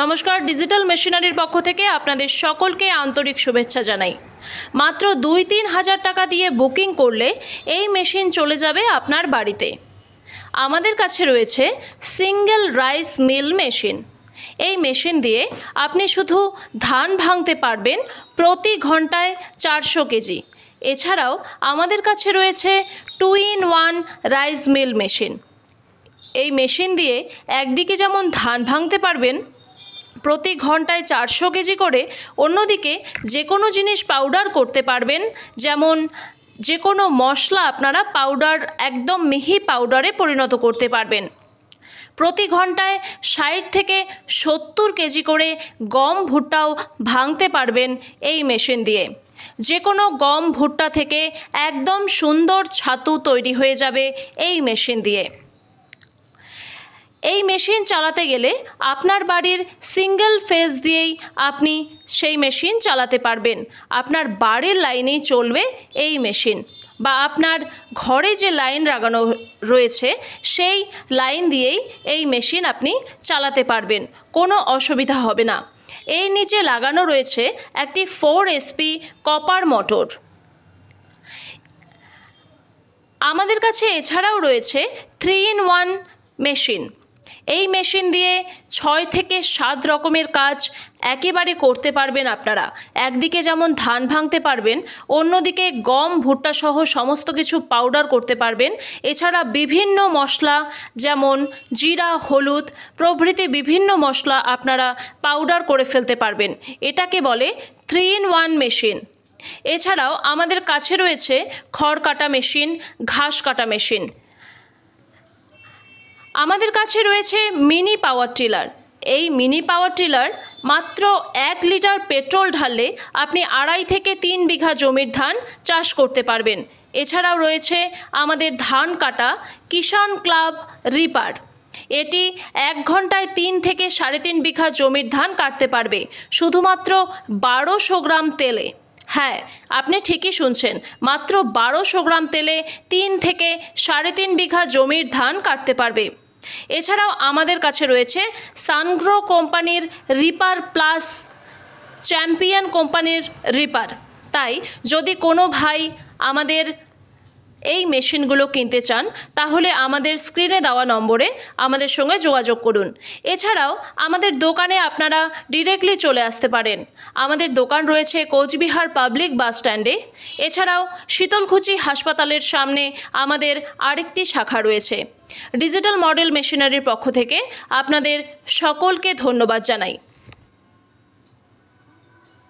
নমস্কার, ডিজিটাল মেশিনারির পক্ষ থেকে আপনাদের সকলকে আন্তরিক শুভেচ্ছা জানাই। মাত্র 2-3 হাজার টাকা দিয়ে বুকিং করলে এই মেশিন চলে যাবে আপনার বাড়িতে। আমাদের কাছে রয়েছে সিঙ্গেল রাইস মিল মেশিন। এই মেশিন দিয়ে আপনি শুধু ধান ভাঙতে পারবেন প্রতি ঘন্টায় 400 কেজি। এছাড়াও আমাদের কাছে রয়েছে 2-in-1 রাইস মিল মেশিন। এই মেশিন দিয়ে একদিকে যেমন ধান ভাঙতে পারবেন প্রতি ঘন্টায় 400 কেজি করে, অন্যদিকে যে কোনো জিনিস পাউডার করতে পারবেন, যেমন যে কোনো মশলা আপনারা পাউডার, একদম মিহি পাউডারে পরিণত করতে পারবেন। প্রতি ঘন্টায় 60 থেকে 70 কেজি করে গম ভুট্টাও ভাঙতে পারবেন এই মেশিন দিয়ে। যে কোনো গম ভুট্টা থেকে একদম সুন্দর ছাতু তৈরি হয়ে যাবে এই মেশিন দিয়ে। এই মেশিন চালাতে গেলে আপনার বাড়ির সিঙ্গেল ফেজ দিয়েই আপনি সেই মেশিন চালাতে পারবেন। আপনার বাড়ির লাইনেই চলবে এই মেশিন, বা আপনার ঘরে যে লাইন লাগানো রয়েছে সেই লাইন দিয়েই এই মেশিন আপনি চালাতে পারবেন, কোনো অসুবিধা হবে না। এর নিচে লাগানো রয়েছে একটি 4 SP কপার মোটর। আমাদের কাছে এছাড়াও রয়েছে 3-in-1 মেশিন। এই মেশিন দিয়ে 6 থেকে 7 রকমের কাজ একেবারে করতে পারবেন আপনারা। একদিকে যেমন ধান ভাঙতে পারবেন, অন্যদিকে গম ভুট্টা সহ সমস্ত কিছু পাউডার করতে পারবেন। এছাড়া বিভিন্ন মশলা যেমন জিরা, হলুদ প্রভৃতি বিভিন্ন মশলা আপনারা পাউডার করে ফেলতে পারবেন। এটাকে বলে 3-in-1 মেশিন। এছাড়াও আমাদের কাছে রয়েছে খড় কাটা মেশিন, ঘাস কাটা মেশিন। আমাদের কাছে রয়েছে মিনি পাওয়ার টিলার। এই মিনি পাওয়ার টিলার মাত্র 1 লিটার পেট্রোল ঢাললে আপনি 2.5 থেকে 3 বিঘা জমির ধান চাষ করতে পারবেন। এছাড়াও রয়েছে আমাদের ধান কাটা কিষাণ ক্লাব রিপার। এটি 1 ঘন্টায় 3 থেকে 3.5 বিঘা জমির ধান কাটতে পারবে শুধুমাত্র 1200 গ্রাম তেলে। হ্যাঁ, আপনি ঠিকই শুনছেন, মাত্র 1200 গ্রাম তেলে 3 থেকে 3.5 বিঘা জমির ধান কাটতে পারবে। এছাড়াও আমাদের কাছে রয়েছে সানগ্রো কোম্পানির রিপার প্লাস চ্যাম্পিয়ন কোম্পানির রিপার। তাই যদি কোনো ভাই আমাদের এই মেশিনগুলো কিনতে চান, তাহলে আমাদের স্ক্রিনে দেওয়া নম্বরে আমাদের সঙ্গে যোগাযোগ করুন। এছাড়াও আমাদের দোকানে আপনারা ডিরেক্টলি চলে আসতে পারেন। আমাদের দোকান রয়েছে কোচবিহার পাবলিক বাস স্ট্যান্ডে। এছাড়াও শীতলকুচি হাসপাতালের সামনে আমাদের আরেকটি শাখা রয়েছে। ডিজিটাল মডেল মেশিনারির পক্ষ থেকে আপনাদের সকলকে ধন্যবাদ জানাই।